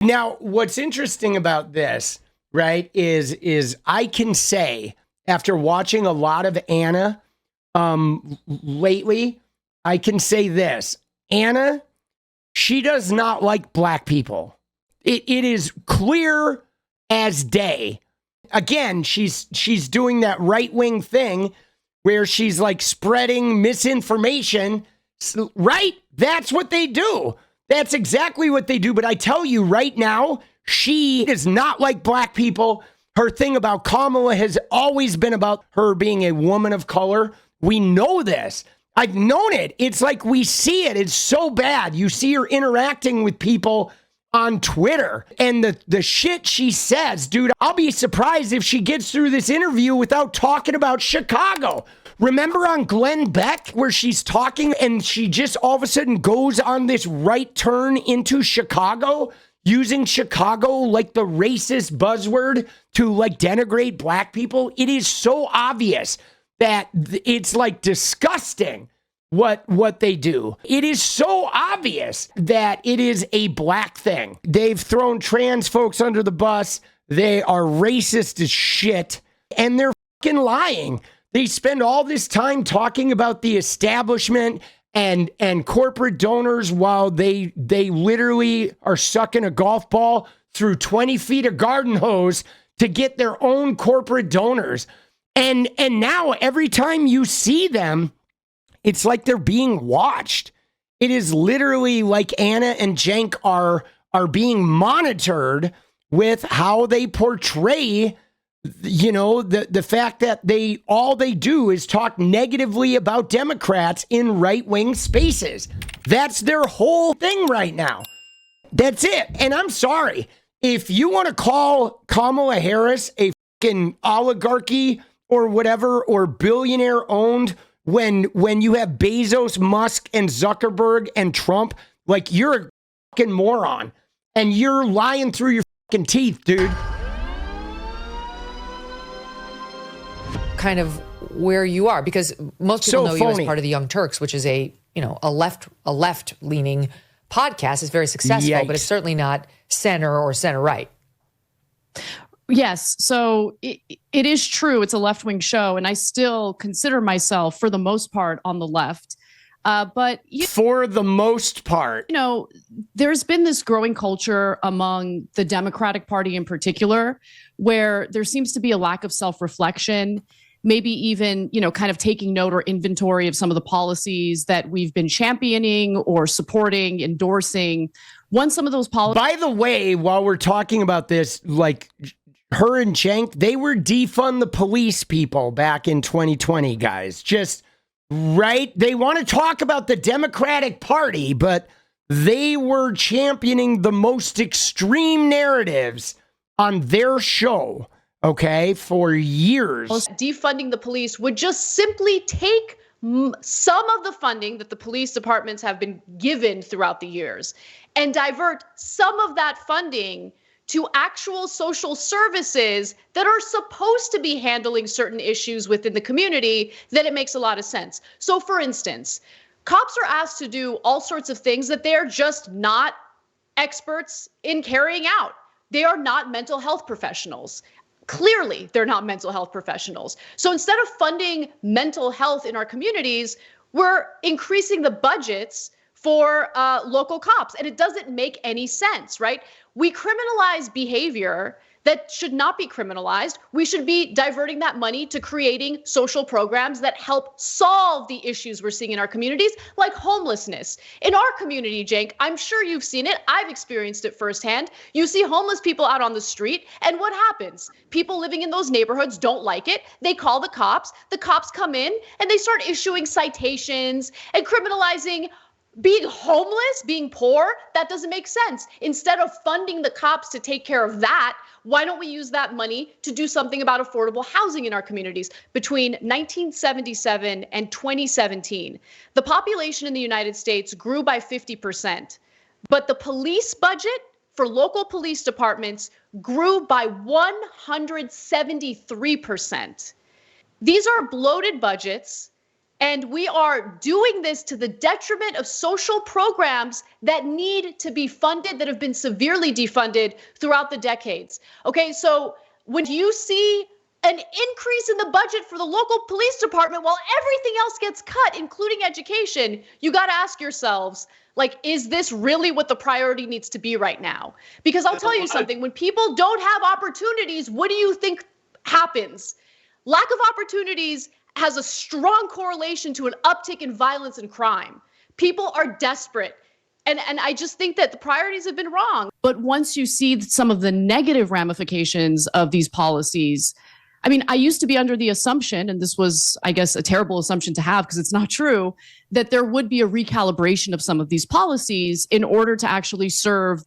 Now, what's interesting about this, right, is I can say, after watching a lot of Anna lately, I can say this. Anna, she does not like black people. It is clear as day. Again, she's doing that right-wing thing where she's like spreading misinformation, right? That's what they do. That's exactly what they do. But I tell you right now, she does not like black people. Her thing about Kamala has always been about her being a woman of color. We know this. I've known it. It's like we see it. It's so bad. You see her interacting with people on Twitter and the shit she says, dude, I'll be surprised if she gets through this interview without talking about Chicago. Remember on Glenn Beck where she's talking and she just all of a sudden goes on this right turn into Chicago, using Chicago like the racist buzzword to like denigrate black people? It is so obvious that it's like disgusting what they do. It is so obvious that it is a black thing. They've thrown trans folks under the bus. They are racist as shit, and they're fucking lying. They spend all this time talking about the establishment and corporate donors while they literally are sucking a golf ball through 20 feet of garden hose to get their own corporate donors. And now every time you see them, it's like they're being watched. It is literally like Anna and Cenk are being monitored with how they portray, you know, the fact that all they do is talk negatively about Democrats in right-wing spaces. That's their whole thing right now. That's it. And I'm sorry, if you want to call Kamala Harris a fucking oligarchy or whatever, or billionaire owned, when you have Bezos, Musk, and Zuckerberg and Trump, like, you're a fucking moron. And you're lying through your fucking teeth, dude. Kind of where you are, because most people know you as part of the Young Turks, which is a left leaning podcast. It's very successful, but it's certainly not center or center right. Yes. So it is true. It's a left-wing show, and I still consider myself, for the most part, on the left. But for the most part, you know, there's been this growing culture among the Democratic Party in particular, where there seems to be a lack of self-reflection, maybe even, you know, kind of taking note or inventory of some of the policies that we've been championing or supporting, endorsing. Once some of those policies. By the way, while we're talking about this, like, her and Cenk, they were defund the police people back in 2020, guys. Just right. They want to talk about the Democratic Party, but they were championing the most extreme narratives on their show, okay, for years. Defunding the police would just simply take some of the funding that the police departments have been given throughout the years and divert some of that funding to actual social services that are supposed to be handling certain issues within the community. Then it makes a lot of sense. So for instance, cops are asked to do all sorts of things that they're just not experts in carrying out. They are not mental health professionals. Clearly, they're not mental health professionals. So instead of funding mental health in our communities, we're increasing the budgets for local cops. And it doesn't make any sense, right? We criminalize behavior that should not be criminalized. We should be diverting that money to creating social programs that help solve the issues we're seeing in our communities, like homelessness. In our community, Cenk, I'm sure you've seen it. I've experienced it firsthand. You see homeless people out on the street, and what happens? People living in those neighborhoods don't like it. They call the cops come in, and they start issuing citations and criminalizing being homeless, being poor. That doesn't make sense. Instead of funding the cops to take care of that, why don't we use that money to do something about affordable housing in our communities? Between 1977 and 2017, the population in the United States grew by 50%, but the police budget for local police departments grew by 173%. These are bloated budgets And we are doing this to the detriment of social programs that need to be funded, that have been severely defunded throughout the decades. Okay, so when you see an increase in the budget for the local police department while everything else gets cut, including education, you got to ask yourselves, like, is this really what the priority needs to be right now? Because I'll tell you something, when people don't have opportunities, what do you think happens? Lack of opportunities has a strong correlation to an uptick in violence and crime. People are desperate. And I just think that the priorities have been wrong. But once you see some of the negative ramifications of these policies, I mean, I used to be under the assumption, and this was, I guess, a terrible assumption to have because it's not true, that there would be a recalibration of some of these policies in order to actually serve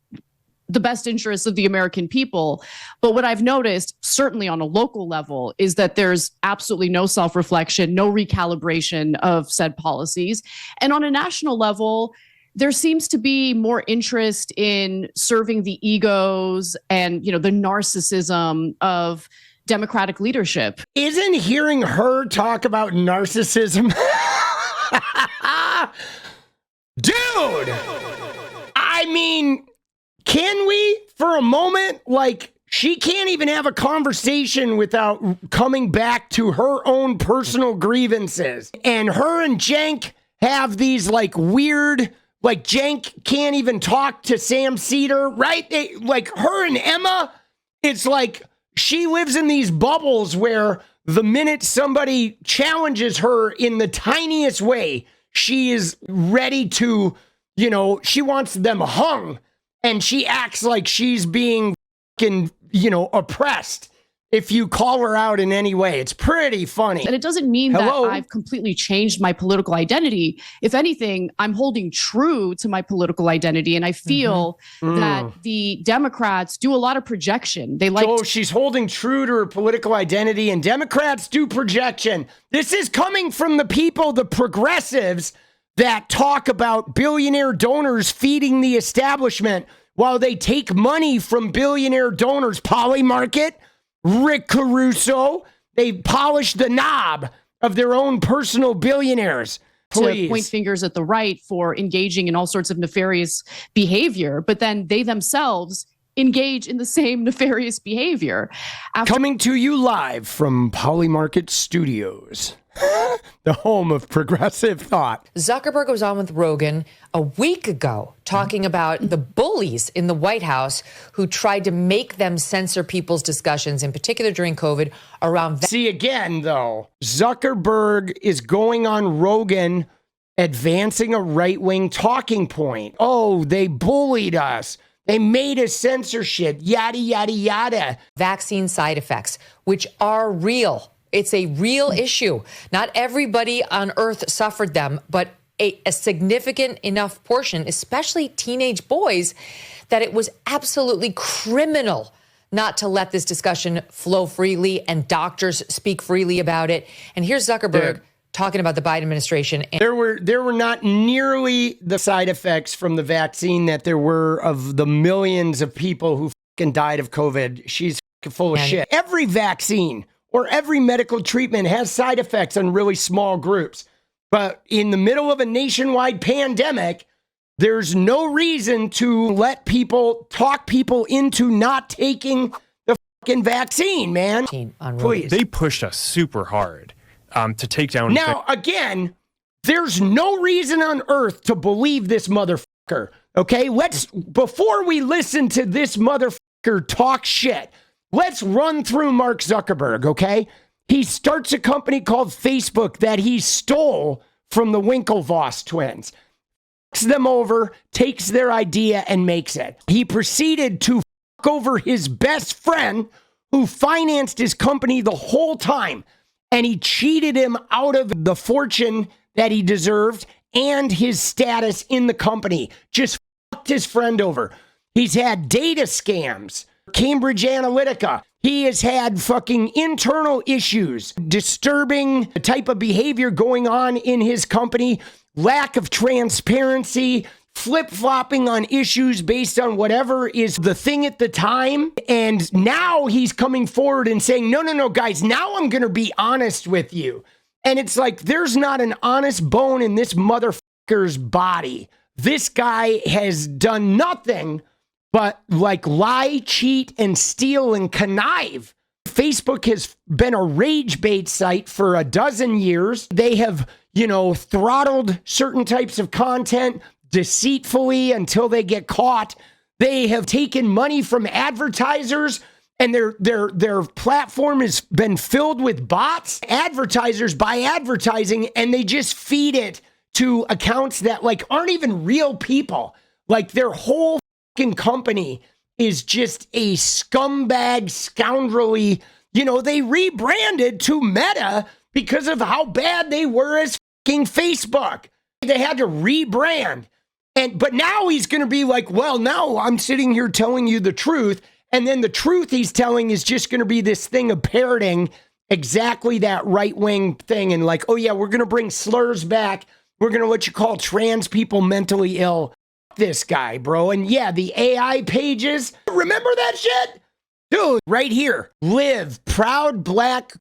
the best interests of the American people. But what I've noticed, certainly on a local level, is that there's absolutely no self-reflection, no recalibration of said policies. And on a national level, there seems to be more interest in serving the egos and, the narcissism of Democratic leadership. Isn't hearing her talk about narcissism? Dude! I mean, can we, for a moment, she can't even have a conversation without coming back to her own personal grievances. And her and Cenk have these weird, Cenk can't even talk to Sam Seder, right? Her and Emma, it's she lives in these bubbles where the minute somebody challenges her in the tiniest way, she is ready to, she wants them hung. And she acts like she's being oppressed if you call her out in any way. It's pretty funny. And it doesn't mean that I've completely changed my political identity. If anything, I'm holding true to my political identity. And I feel that the Democrats do a lot of projection. They she's holding true to her political identity, and Democrats do projection. This is coming from the people, the progressives, that talk about billionaire donors feeding the establishment while they take money from billionaire donors. Polymarket, Rick Caruso, they polish the knob of their own personal billionaires. Please. To point fingers at the right for engaging in all sorts of nefarious behavior, but then they themselves engage in the same nefarious behavior. Coming to you live from Polymarket Studios, the home of progressive thought. Zuckerberg was on with Rogan a week ago talking about the bullies in the White House who tried to make them censor people's discussions, in particular during COVID, around... See, again, though, Zuckerberg is going on Rogan advancing a right-wing talking point. Oh, they bullied us. They made us censor shit, yada, yada, yada. Vaccine side effects, which are real. It's a real issue. Not everybody on earth suffered them, but a significant enough portion, especially teenage boys, that it was absolutely criminal not to let this discussion flow freely and doctors speak freely about it. And here's Zuckerberg talking about the Biden administration. There were not nearly the side effects from the vaccine that there were of the millions of people who fucking died of COVID. She's full of shit. Every vaccine or every medical treatment has side effects on really small groups. But in the middle of a nationwide pandemic, there's no reason to let people talk people into not taking the fucking vaccine, man. Please. They pushed us super hard to take down. Now, again, there's no reason on earth to believe this motherfucker. Okay, before we listen to this motherfucker talk shit, let's run through Mark Zuckerberg, okay? He starts a company called Facebook that he stole from the Winklevoss twins. Fucks them over, takes their idea, and makes it. He proceeded to fuck over his best friend who financed his company the whole time. And he cheated him out of the fortune that he deserved and his status in the company. Just fucked his friend over. He's had data scams, Cambridge Analytica. He has had fucking internal issues, disturbing the type of behavior going on in his company, lack of transparency, flip-flopping on issues based on whatever is the thing at the time. And now he's coming forward and saying, no, guys, now I'm going to be honest with you. And it's like, there's not an honest bone in this motherfucker's body. This guy has done nothing but like lie, cheat, and steal and connive. Facebook has been a rage bait site for a dozen years. They have, throttled certain types of content deceitfully until they get caught. They have taken money from advertisers, and their platform has been filled with bots. Advertisers buy advertising, and they just feed it to accounts that like aren't even real people. Like their whole fucking company is just a scumbag, scoundrelly, they rebranded to Meta because of how bad they were as fucking Facebook. They had to rebrand. But now he's going to be like, well, now I'm sitting here telling you the truth. And then the truth he's telling is just going to be this thing of parroting exactly that right-wing thing. And like, oh yeah, we're going to bring slurs back. We're going to what you call trans people mentally ill. This guy, bro. And yeah, the AI pages. Remember that shit? Dude, right here. Live, proud black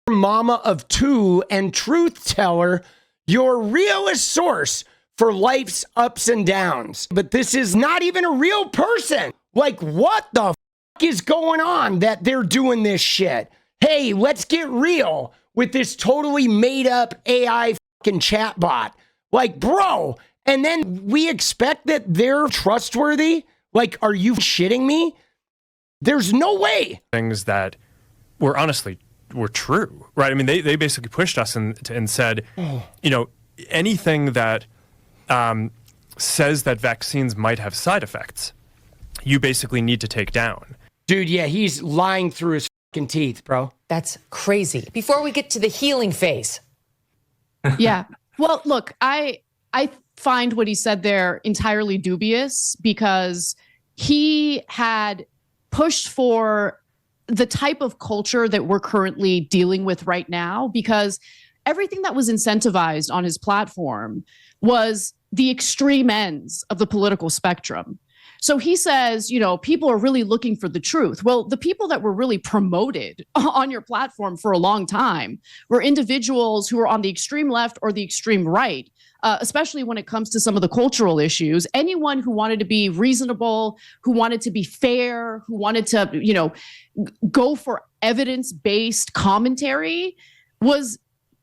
mama of two and truth teller, your realest source for life's ups and downs. But this is not even a real person. Like, what the is going on that they're doing this shit? Hey, let's get real with this totally made up AI fucking chatbot. Like, bro, and then we expect that they're trustworthy? Like, are you shitting me? There's no way. Things that were true, right? I mean, they basically pushed us and said, anything that says that vaccines might have side effects, you basically need to take down. Dude, yeah, he's lying through his fucking teeth, bro. That's crazy. Before we get to the healing phase. Yeah. Well, look, I find what he said there entirely dubious because he had pushed for the type of culture that we're currently dealing with right now, because everything that was incentivized on his platform was the extreme ends of the political spectrum. So he says, people are really looking for the truth. Well, the people that were really promoted on your platform for a long time were individuals who were on the extreme left or the extreme right, especially when it comes to some of the cultural issues. Anyone who wanted to be reasonable, who wanted to be fair, who wanted to, go for evidence-based commentary was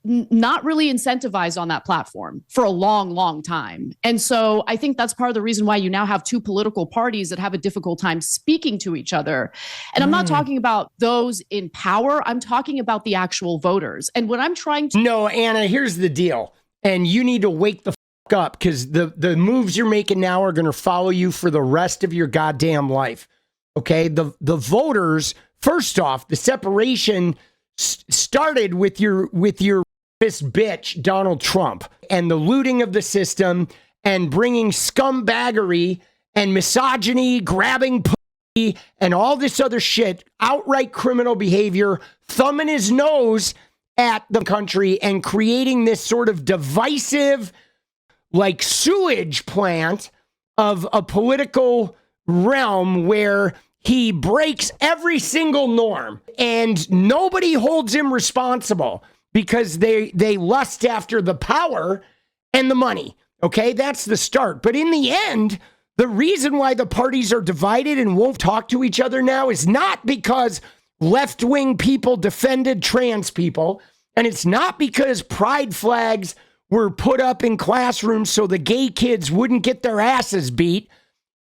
not really incentivized on that platform for a long, long time. And so I think that's part of the reason why you now have two political parties that have a difficult time speaking to each other. And I'm not talking about those in power. I'm talking about the actual voters. And what I'm trying to... No, Anna, here's the deal. And you need to wake the fuck up, because the moves you're making now are going to follow you for the rest of your goddamn life. Okay? The voters, first off, the separation started with your this bitch, Donald Trump, and the looting of the system and bringing scumbaggery and misogyny, grabbing pussy, and all this other shit, outright criminal behavior, thumbing his nose at the country and creating this sort of divisive, like sewage plant of a political realm where he breaks every single norm and nobody holds him responsible, because they lust after the power and the money. Okay, that's the start. But in the end, the reason why the parties are divided and won't talk to each other now is not because left-wing people defended trans people, and it's not because pride flags were put up in classrooms so the gay kids wouldn't get their asses beat.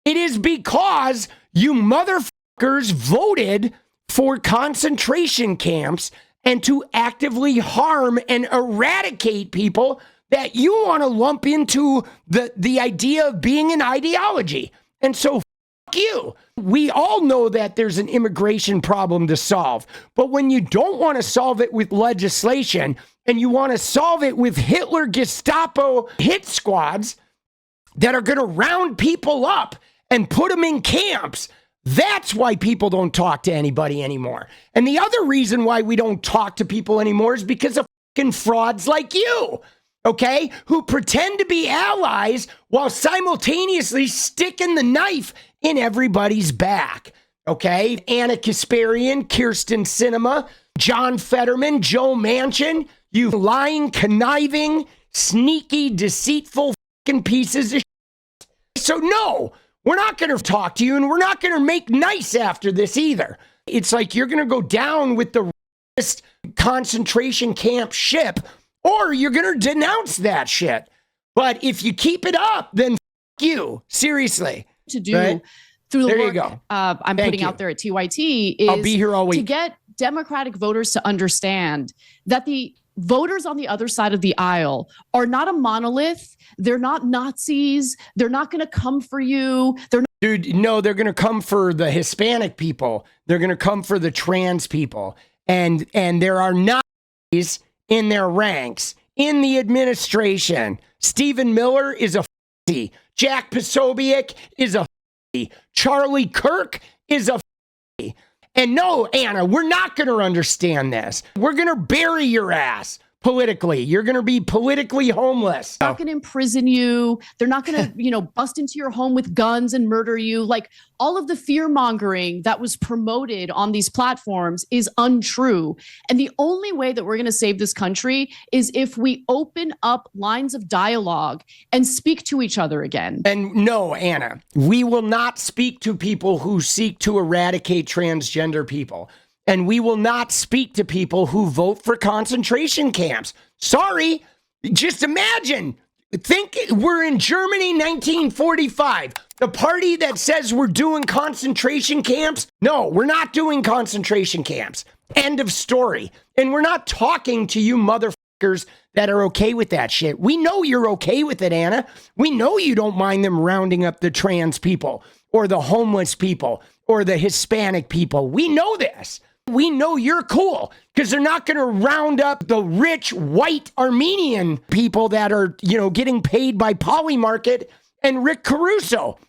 It is because you motherfuckers voted for concentration camps and to actively harm and eradicate people that you want to lump into the idea of being an ideology. And so, fuck you. We all know that there's an immigration problem to solve. But when you don't want to solve it with legislation and you want to solve it with Hitler Gestapo hit squads that are going to round people up and put them in camps, that's why people don't talk to anybody anymore. And the other reason why we don't talk to people anymore is because of fucking frauds like you, okay, who pretend to be allies while simultaneously sticking the knife in everybody's back, okay? 𝗪cie𝗶ጵ혜 𝗡𝗢📐, Kyrsten Sinema, John Fetterman, Joe Manchin, you lying, conniving, sneaky, deceitful fucking pieces of shit. So no, we're not going to talk to you, and we're not going to make nice after this either. It's like you're going to go down with the concentration camp ship, or you're going to denounce that shit. But if you keep it up, then you. Seriously. To do right? Through the there work you go. I'm Thank putting you. out there at TYT is I'll be here all week. To get Democratic voters to understand that the voters on the other side of the aisle are not a monolith. They're not Nazis. They're not going to come for you. Dude, no, they're going to come for the Hispanic people. They're going to come for the trans people. And there are Nazis in their ranks in the administration. Stephen Miller is a f***y. Jack Posobiec is a f***y. Charlie Kirk is a f***y. And no, Anna, we're not going to understand this. We're going to bury your ass politically. You're going to be politically homeless. They're not going to imprison you. They're not going to, bust into your home with guns and murder you. Like, all of the fear mongering that was promoted on these platforms is untrue. And the only way that we're going to save this country is if we open up lines of dialogue and speak to each other again. And no, Anna, we will not speak to people who seek to eradicate transgender people. And we will not speak to people who vote for concentration camps. Sorry. Just imagine. Think we're in Germany, 1945. The party that says we're doing concentration camps. No, we're not doing concentration camps. End of story. And we're not talking to you motherfuckers that are okay with that shit. We know you're okay with it, Anna. We know you don't mind them rounding up the trans people or the homeless people or the Hispanic people. We know this. We know you're cool because they're not going to round up the rich white Armenian people that are, getting paid by Polymarket and Rick Caruso.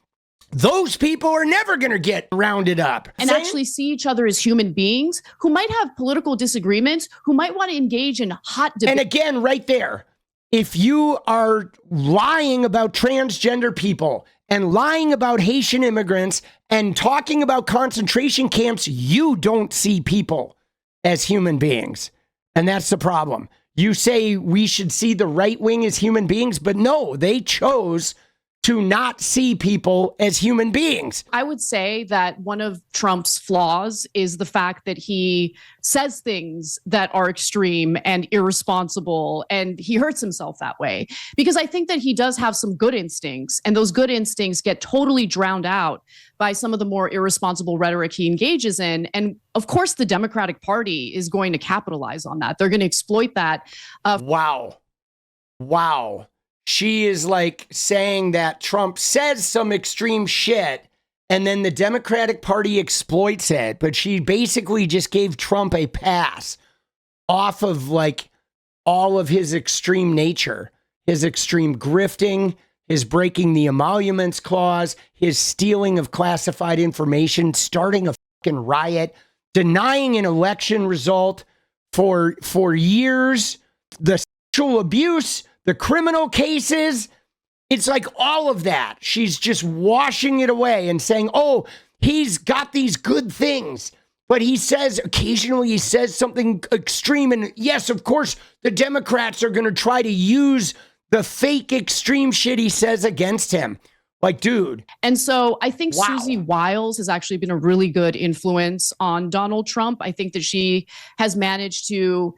Those people are never going to get rounded up. And actually see each other as human beings who might have political disagreements, who might want to engage in hot debate. And again, right there, if you are lying about transgender people and lying about Haitian immigrants and talking about concentration camps, you don't see people as human beings. And that's the problem. You say we should see the right wing as human beings, but no, they chose to not see people as human beings. I would say that one of Trump's flaws is the fact that he says things that are extreme and irresponsible, and he hurts himself that way. Because I think that he does have some good instincts, and those good instincts get totally drowned out by some of the more irresponsible rhetoric he engages in. And of course, the Democratic Party is going to capitalize on that. They're going to exploit that. Wow. She is like saying that Trump says some extreme shit and then the Democratic Party exploits it. But she basically just gave Trump a pass off of like all of his extreme nature, his extreme grifting, his breaking the emoluments clause, his stealing of classified information, starting a fucking riot, denying an election result for years, the sexual abuse, the criminal cases. It's like all of that. She's just washing it away and saying, oh, he's got these good things. But occasionally he says something extreme. And yes, of course, the Democrats are going to try to use the fake extreme shit he says against him. Like, dude. And so I think wow. 𝗚cie Wiles has actually been a really good influence on Donald Trump. I think that she has managed to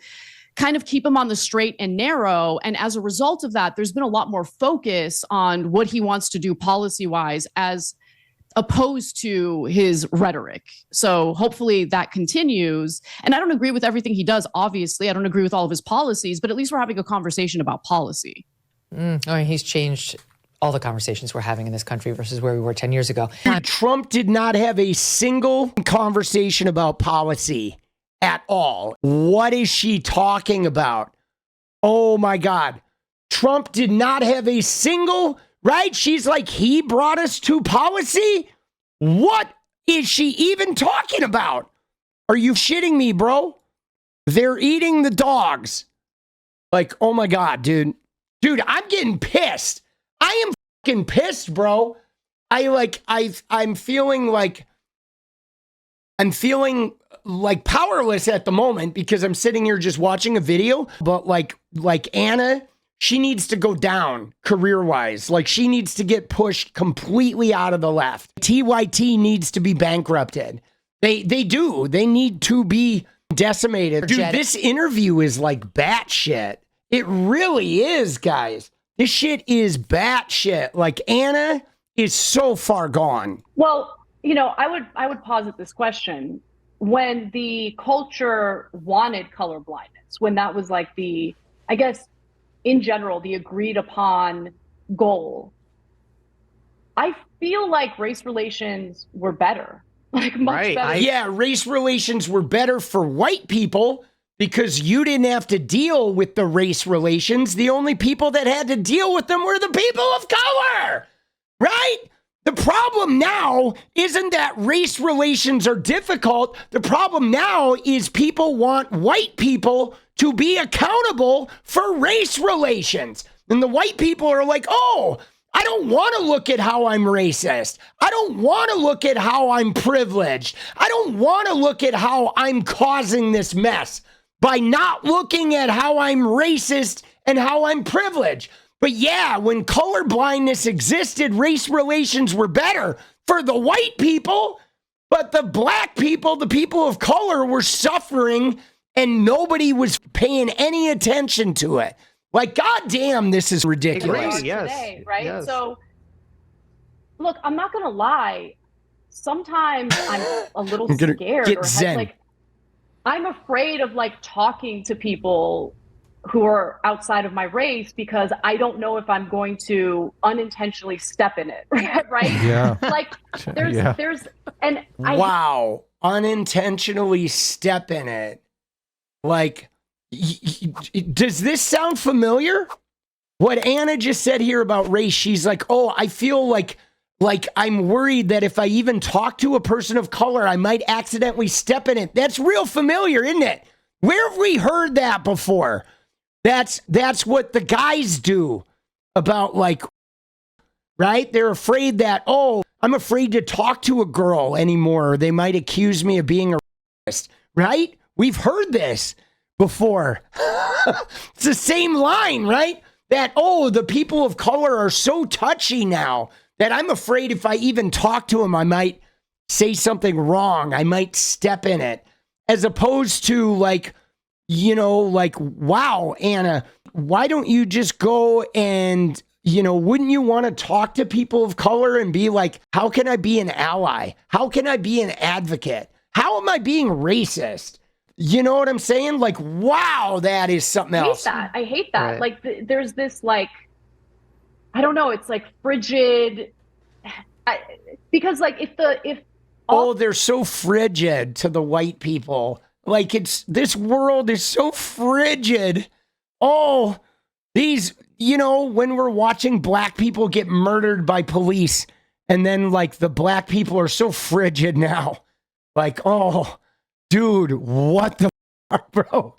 kind of keep him on the straight and narrow. And as a result of that, there's been a lot more focus on what he wants to do policy-wise as opposed to his rhetoric. So hopefully that continues. And I don't agree with everything he does, obviously. I don't agree with all of his policies, but at least we're having a conversation about policy. He's changed all the conversations we're having in this country versus where we were 10 years ago. Trump did not have a single conversation about policy at all. What is she talking about? Oh my God. Trump did not have a single, right? She's like, he brought us to policy? What is she even talking about? Are you shitting me, bro? They're eating the dogs. Like, oh my God, dude. Dude, I'm getting pissed. I am fucking pissed, bro. I'm feeling like powerless at the moment because I'm sitting here just watching a video, but like Anna, she needs to go down career-wise. Like she needs to get pushed completely out of the left. TYT needs to be bankrupted. They do. They need to be decimated. Dude, this interview is like batshit. It really is, guys. This shit is batshit. Like Anna is so far gone. Well, you know, I would posit this question. When the culture wanted color blindness, when that was like the, I guess, in general, the agreed upon goal, I feel like race relations were better, like much better. Yeah, race relations were better for white people because you didn't have to deal with the race relations. The only people that had to deal with them were the people of color, right? The problem now isn't that race relations are difficult. The problem now is people want white people to be accountable for race relations. And the white people are like, oh, I don't want to look at how I'm racist. I don't want to look at how I'm privileged. I don't want to look at how I'm causing this mess by not looking at how I'm racist and how I'm privileged. But yeah, when color blindness existed, race relations were better for the white people, but the black people, the people of color, were suffering and nobody was paying any attention to it. Like, goddamn, this is ridiculous. Yes. Today, right? Yes. So, look, I'm not gonna lie. Sometimes I'm a little scared. Get zen. I'm afraid of like talking to people who are outside of my race because I don't know if I'm going to unintentionally step in it, right? Yeah. Like there's and wow, unintentionally step in it. Like, does this sound familiar? What Anna just said here about race, she's like, oh, I feel like I'm worried that if I even talk to a person of color, I might accidentally step in it. That's real familiar, isn't it? Where have we heard that before? That's what the guys do about like, right? They're afraid that, oh, I'm afraid to talk to a girl anymore. Or they might accuse me of being a racist, right? We've heard this before. It's the same line, right? That, oh, the people of color are so touchy now that I'm afraid if I even talk to them, I might say something wrong. I might step in it. As opposed to like, you know, like, wow, Anna, why don't you just go and, you know, wouldn't you want to talk to people of color and be like, how can I be an ally? How can I be an advocate? How am I being racist? You know what I'm saying? Like, wow, that is something else. I hate that. Right. Like, there's this, like, I don't know, it's like frigid. Because, like, oh, they're so frigid to the white people. Like, this world is so frigid. Oh, these, you know, when we're watching black people get murdered by police, and then like the black people are so frigid now. Like, oh, dude, what the fuck, bro?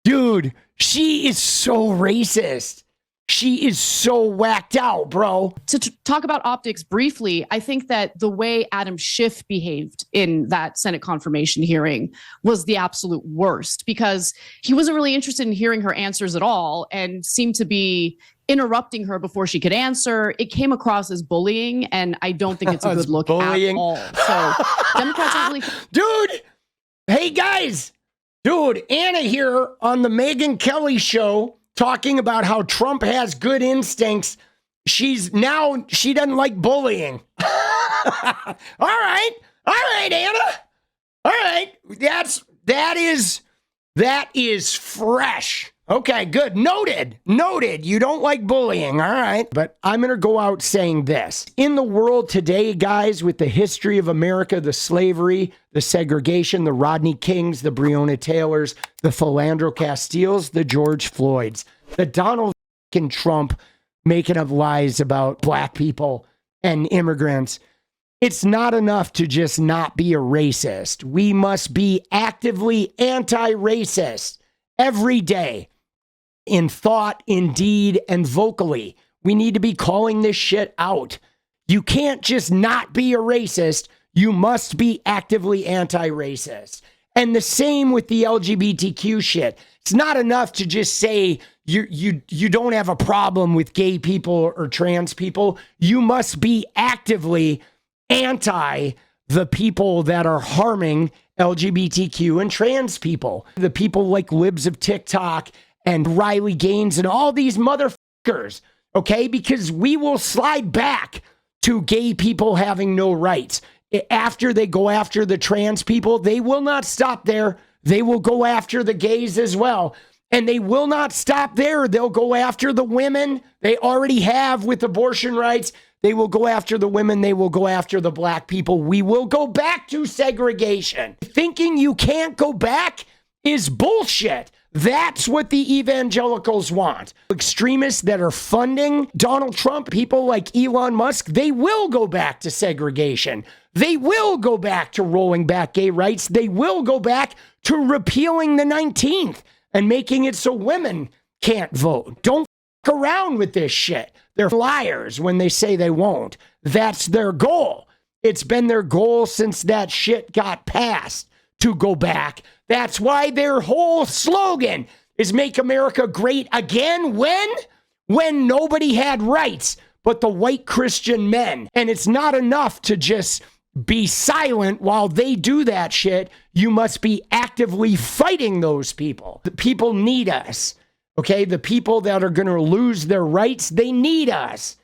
Dude, she is so racist. She is so whacked out, bro. To talk about optics briefly, I think that the way Adam Schiff behaved in that Senate confirmation hearing was the absolute worst because he wasn't really interested in hearing her answers at all and seemed to be interrupting her before she could answer. It came across as bullying, and I don't think it's a good look at all. So Democrats are really... Dude, hey guys. Dude, Anna here on the Megyn Kelly show talking about how Trump has good instincts. She doesn't like bullying. All right, Anna. All right, that is fresh. Okay, good. Noted. You don't like bullying. All right. But I'm going to go out saying this. In the world today, guys, with the history of America, the slavery, the segregation, the Rodney Kings, the Breonna Taylors, the Philando Castiles, the George Floyds, the Donald Trump making up lies about black people and immigrants, it's not enough to just not be a racist. We must be actively anti-racist every day. In thought, in deed, and vocally. We need to be calling this shit out. You can't just not be a racist. You must be actively anti-racist. And the same with the LGBTQ shit. It's not enough to just say you don't have a problem with gay people or trans people. You must be actively anti the people that are harming LGBTQ and trans people. The people like libs of TikTok and Riley Gaines and all these motherfuckers, okay? Because we will slide back to gay people having no rights. After they go after the trans people, they will not stop there. They will go after the gays as well. And they will not stop there. They'll go after the women. They already have with abortion rights. They will go after the women. They will go after the black people. We will go back to segregation. Thinking you can't go back is bullshit. That's what the evangelicals want. Extremists that are funding Donald Trump, people like Elon Musk, they will go back to segregation. They will go back to rolling back gay rights. They will go back to repealing the 19th and making it so women can't vote. Don't f around with this shit. They're liars when they say they won't. That's their goal. It's been their goal since that shit got passed to go back. That's why their whole slogan is Make America Great Again. When nobody had rights but the white Christian men. And it's not enough to just be silent while they do that shit. You must be actively fighting those people. The people need us. Okay, the people that are going to lose their rights, they need us.